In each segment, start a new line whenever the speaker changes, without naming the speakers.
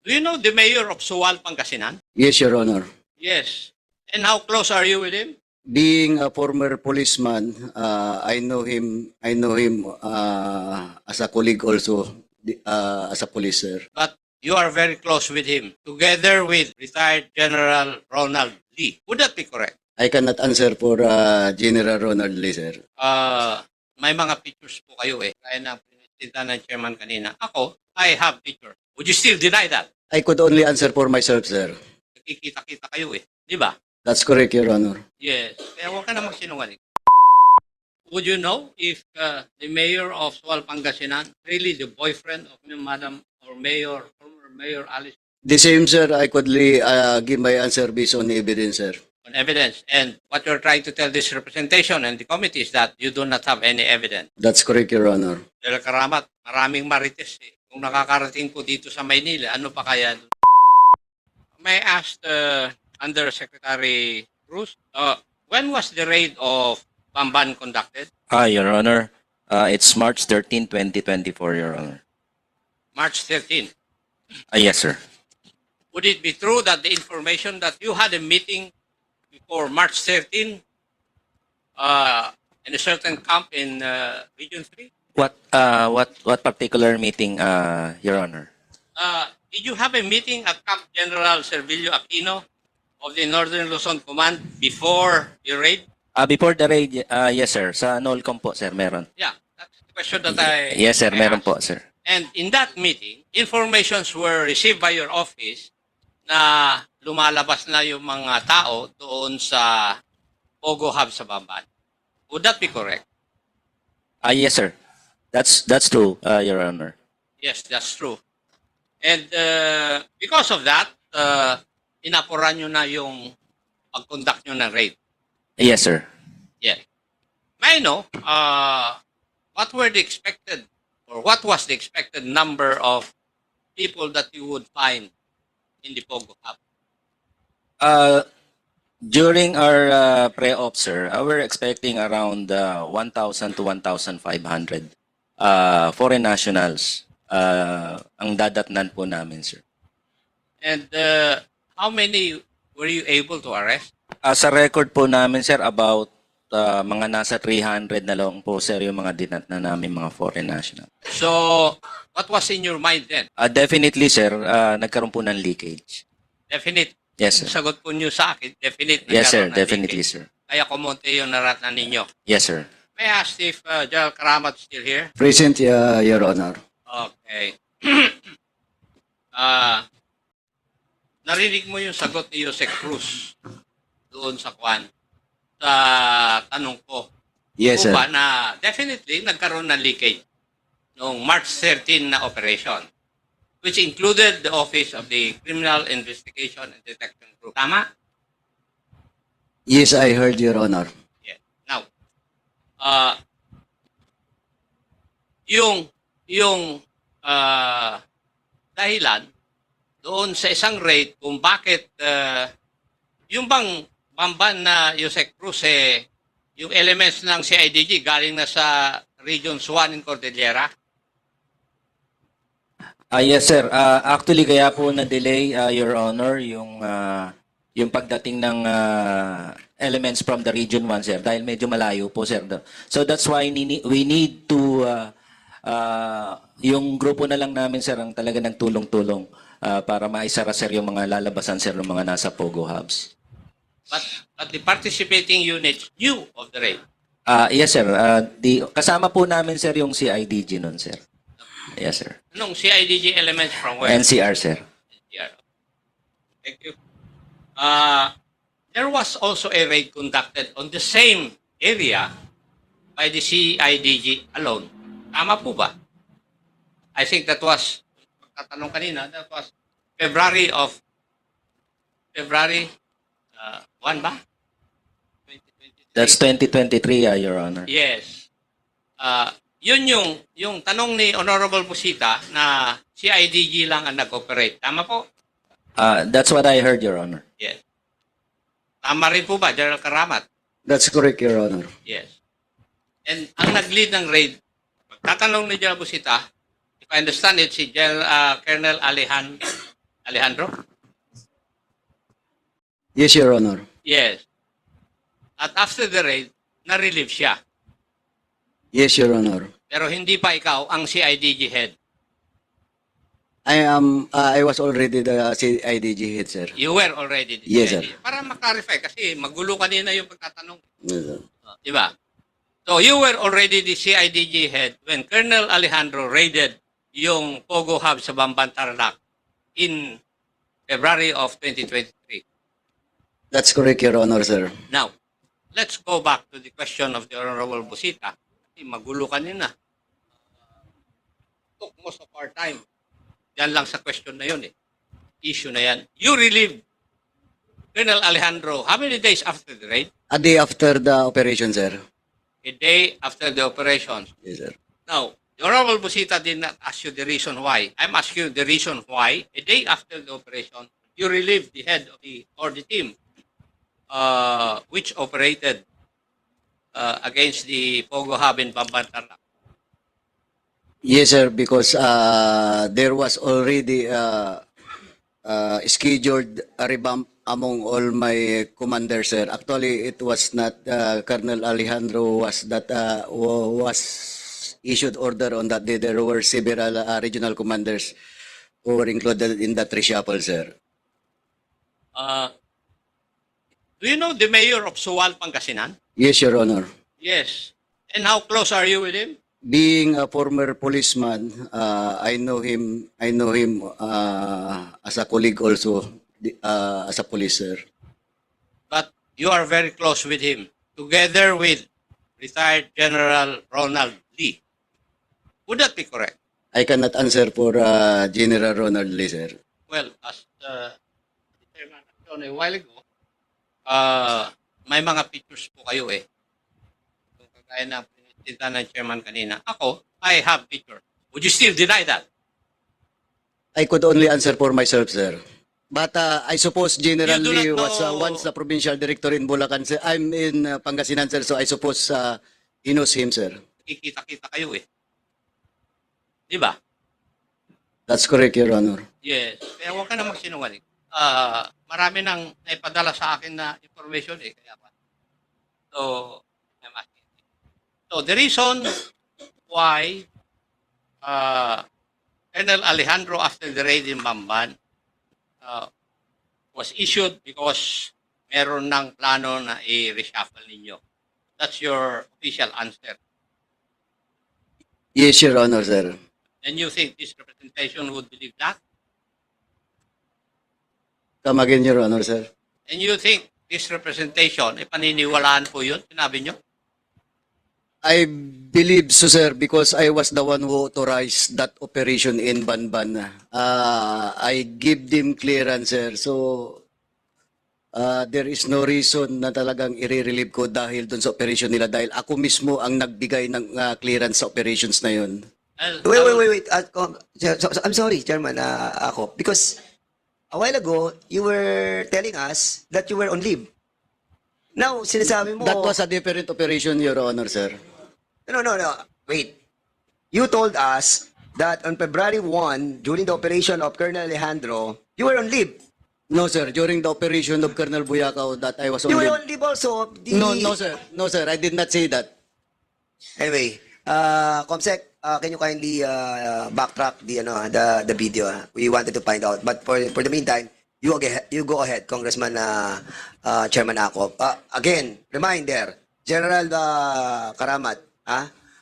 Do you know the mayor of Suwal, Pangasinan?
Yes, Your Honor.
Yes. And how close are you with him?
Being a former policeman, I know him. I know him as a colleague also, as a police, sir.
But you are very close with him, together with retired General Ronald Lee. Would that be correct?
I cannot answer for General Ronald Lee, sir.
May mga pictures po kayo eh. Kaya na pinitita ng chairman kanina. Ako, I have pictures. Would you still deny that?
I could only answer for myself, sir.
Nakikita-kita kayo eh. Di ba?
That's correct, Your Honor.
Yes. Kaya huwag ka na magsinungaling. Would you know if the mayor of Suwal, Pangasinan, really the boyfriend of Madam or Mayor, former Mayor Alice,
The same, sir. I could give my answer based on evidence, sir.
on evidence? And what you're trying to tell this representation and the committee is that you do not have any evidence.
That's correct, Your Honor.
Dahil karamat, maraming marites eh. Kung nakakarating po dito sa Maynila, ano pa kaya? May I ask Undersecretary Cruz, when was the raid of Bamban conducted?
Your Honor, it's March 13, 2024, Your Honor.
March 13.
Yes, sir.
Would it be true that the information that you had a meeting before March 13 in a certain camp in Region 3?
What particular meeting, Your Honor?
Did you have a meeting at Camp General Servilio Aquino of the Northern Luzon Command before the raid?
Before the raid, yes, sir. Sa NOLCOM po, sir, meron.
Yeah, that's the question that I
Yes, sir,
I
meron
asked.
po, sir.
And in that meeting, informations were received by your office na lumalabas na yung mga tao doon sa Pogo Hub sa Bamban. Would that be correct?
Yes, sir. That's true, Your Honor.
Yes, that's true. And because of that, inapuran nyo na yung pag-conduct nyo ng raid.
Yes, sir.
Yeah. May I know, what were the expected, or what was the expected number of people that you would find in the Pogo Hub?
During our pre-op, sir, we're expecting around 1,000 to 1,500 foreign nationals ang dadatnan po namin, sir.
And how many were you able to arrest?
Sa record po namin, sir, about mga nasa 300 na lang po, sir, yung mga dinat na namin mga foreign national.
So, what was in your mind then?
Definitely, sir, nagkaroon po ng leakage.
Definite.
Yes, sir.
Sagot po niyo sa akin, definite.
Yes, sir.
nagkaroon ng
Definitely,
leakage.
sir.
Kaya kumonte yung naratnan ninyo.
Yes, sir.
May I ask if General Karamat still here?
Present, Your Honor.
Okay. Narinig mo yung sagot ni Jose Cruz doon sa Kwan sa tanong ko.
Yes,
Kung
sir.
ba na definitely nagkaroon ng leakage noong March 13 na operation, which included the Office of the Criminal Investigation and Detection Group. Tama?
Yes, I heard, Your Honor.
Yes. Now, yung dahilan doon sa isang raid kung bakit yung bang Bamban na Yusek Cruz yung elements ng CIDG galing na sa Region 1 in Cordillera.
Yes, sir. Actually, kaya po na-delay, Your Honor, yung pagdating ng elements from the Region 1, sir, dahil medyo malayo po, sir. So that's why we need to, yung grupo na lang namin, sir, ang talaga nagtulong-tulong para maisara, sir, yung mga lalabasan, sir, ng mga nasa Pogo Hubs.
But the participating units knew of the raid.
Yes, sir. Kasama po namin, sir, yung CIDG nun, sir. Yes, sir.
Anong CIDG elements from where?
NCR, sir.
NCR. Thank you. There was also a raid conducted on the same area by the CIDG alone. Tama po ba? I think that was, pagkatanong kanina, that was February 1 ba? 2023.
That's 2023, Your Honor.
Yes. Yun yung tanong ni Honorable Busita na CIDG lang ang nag-operate. Tama po?
That's what I heard, Your Honor.
Yes. Tama rin po ba, General Karamat?
That's correct, Your Honor.
Yes. And ang nag-lead ng raid, pagtatanong ni General Busita, if I understand it, si Colonel Alejan Alejandro?
Yes, Your Honor.
Yes. At after the raid, na-relieve siya.
Yes, Your Honor.
Pero hindi pa ikaw ang CIDG head.
I was already the CIDG head, sir.
You were already the
Yes,
CIDG. Para maklarify kasi magulo kanina yung pagtatanong.
Yes, sir.
Di ba? So you were already the CIDG head when Colonel Alejandro raided yung Pogo Hub sa Bamban Tarlac in February of 2023.
That's correct, Your Honor, sir.
Now, let's go back to the question of the Honorable Busita. Kasi magulo kanina. Took most of our time. Yan lang sa question na yun eh. Issue na yan. You relieved Colonel Alejandro how many days after the raid?
A day after the operation, sir.
A day after the operations.
Yes, sir.
Now, the Honorable Busita did not ask you the reason why. I'm asking you the reason why a day after the operation, you relieved the head of the team which operated against the Pogo Hub in Bamban Tarlac.
Yes, sir, because there was already scheduled a revamp among all my commanders, sir. Actually, it was not Colonel Alejandro was issued order on that day. There were several regional commanders who were included in that reshuffle, sir.
Do you know the mayor of Suwal, Pangasinan?
Yes, Your Honor.
Yes. And how close are you with him?
Being a former policeman, I know him. I know him as a colleague also, as a police, sir.
But you are very close with him, together with retired General Ronald Lee. Would that be correct?
I cannot answer for General Ronald Lee, sir.
Well, as the chairman shown a while ago, may mga pictures po kayo eh. Kung kagaya na pinitita ng chairman kanina. Ako, I have pictures. Would you still deny that?
I could only answer for myself, sir. But I suppose General
You do
Lee
not
was
know-
once the provincial director in Bulacan, sir. I'm in Pangasinan, sir, so I suppose he knows him, sir.
Kikita-kita kayo eh. Di ba?
That's correct, Your Honor.
Yes. Kaya huwag ka na magsinungaling. Marami nang naipadala sa akin na information eh. Kaya pa. So, I'm asking. So, the reason why Colonel Alejandro after the raid in Bamban was issued because meron ng plano na i-reshuffle ninyo. That's your official answer.
Yes, Your Honor, sir.
And you think this representation would believe that?
Come again, Your Honor, sir.
And you think this representation, paniniwalaan po yun? Sinabi nyo?
I believe so, sir, because I was the one who authorized that operation in Banban. I give them clearance, sir. So, there is no reason na talagang i-relieve ko dahil dun sa operation nila dahil ako mismo ang nagbigay ng clearance sa operations na yun.
Wait. I'm sorry, Chairman, ako. Because a while ago, you were telling us that you were on leave. Now, sinasabi mo...
That was a different operation, Your Honor, sir.
No. Wait. You told us that on February 1, during the operation of Colonel Alejandro, you were on leave.
No, sir. During the operation of Colonel Buyakaw that I was on
You were
leave.
on leave also.
No, sir. No, sir. I did not say that.
Anyway, Comsec, can you kindly backtrack the video? We wanted to find out. But for the meantime, you go ahead, Congressman Chairman Akop. Again, reminder, General Karamat,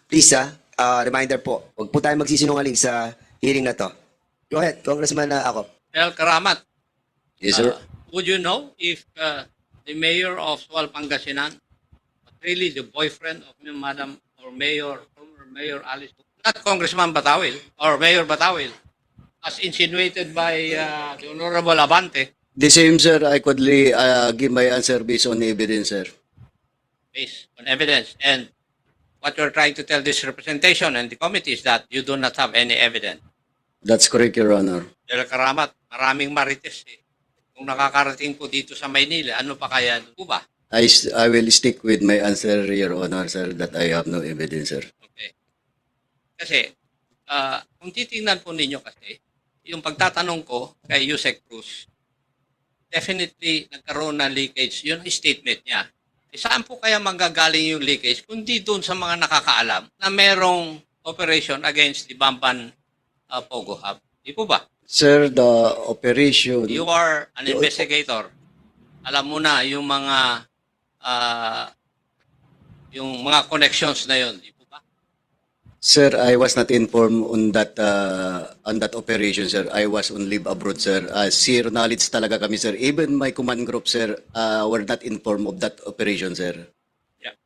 please, reminder po, huwag po tayo magsisinungaling sa hearing na to. Go ahead, Congressman Akop.
El Karamat,
Yes, sir.
would you know if the mayor of Sual, Pangasinan was really the boyfriend of Madam or former Mayor Alice, not Congressman Batawil or Mayor Batawil, as insinuated by the Honorable Abante,
The same, sir. I could give my answer based on evidence, sir.
based on evidence. And what you're trying to tell this representation and the committee is that you do not have any evidence.
That's correct, Your Honor.
El Karamat, maraming marites eh. Kung nakakarating po dito sa Maynila, ano pa kaya po ba?
I will stick with my answer, Your Honor, sir, that I have no evidence, sir.
Okay. Kasi, kung titingnan po ninyo kasi, yung pagtatanong ko kay Yusek Cruz, definitely nagkaroon ng leakage. Yun ang statement niya. Saan po kaya manggagaling yung leakage kundi doon sa mga nakakaalam na merong operation against the Bamban Pogo Hub? Di po ba?
Sir, the operation...
You are an investigator. Alam mo na yung mga connections na yun. Di po ba?
Sir, I was not informed on that operation, sir. I was on leave abroad, sir. Zero knowledge talaga kami, sir. Even my command group, sir, were not informed of that operation, sir.
Yeah.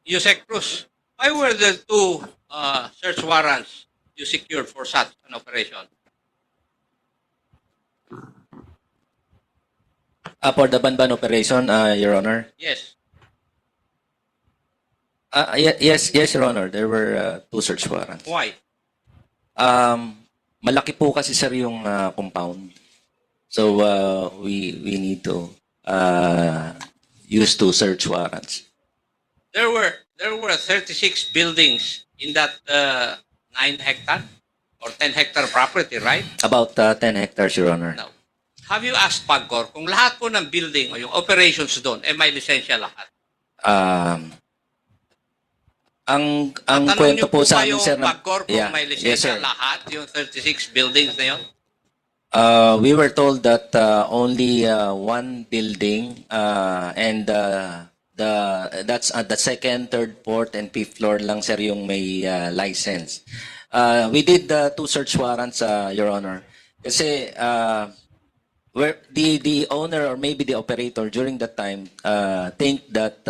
Yusek Cruz, why were there two search warrants you secured for such an operation?
For the Banban operation, Your Honor.
Yes.
Yes, Your Honor. There were two search warrants.
Why?
Malaki po kasi sir yung compound. So we need to use two search warrants.
There were 36 buildings in that 9-hectare or 10-hectare property, right?
About 10 hectares, Your Honor.
Now, have you asked PAGCOR kung lahat po ng building o yung operations doon may lisensya lahat?
Ang
Tanong
kwento
niyo po
po sa
ba
amin
yung
sir na
PAGCOR kung may
yes,
lisensya
sir.
lahat, yung 36 buildings na yun?
We were told that only one building and that's at the second, third, fourth, and fifth floor lang sir yung may license. We did two search warrants, Your Honor. Kasi where the owner or maybe the operator during that time think that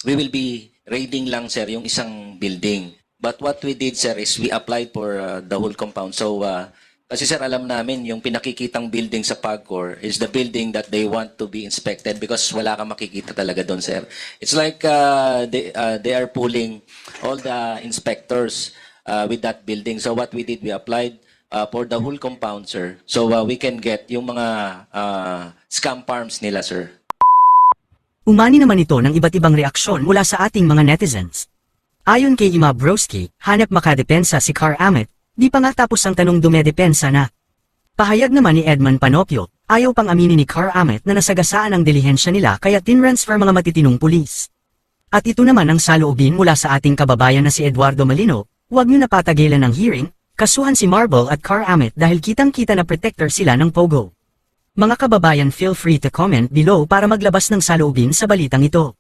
we will be raiding lang sir yung isang building. But what we did sir is we applied for the whole compound. So kasi sir alam namin yung pinakikitang building sa PAGCOR is the building that they want to be inspected because wala kang makikita talaga doon sir. It's like they are pulling all the inspectors with that building. So what we did, we applied for the whole compound, sir. So we can get yung mga scam farms nila, sir.
Umani naman ito ng iba't ibang reaksyon mula sa ating mga netizens. Ayon kay Ima Broski, hanap makadepensa si Car Amet, di pa nga tapos ang tanong dumedepensa na. Pahayag naman ni Edman Panopio, ayaw pang aminin ni Car Amet na nasagasaan ang dilihensya nila kaya tinransfer mga matitinong pulis. At ito naman ang saloobin mula sa ating kababayan na si Eduardo Malino, huwag niyo napatagilan ng hearing, kasuhan si Marble at Car Amet dahil kitang-kita na protector sila ng Pogo. Mga kababayan, feel free to comment below para maglabas ng saloobin sa balitang ito.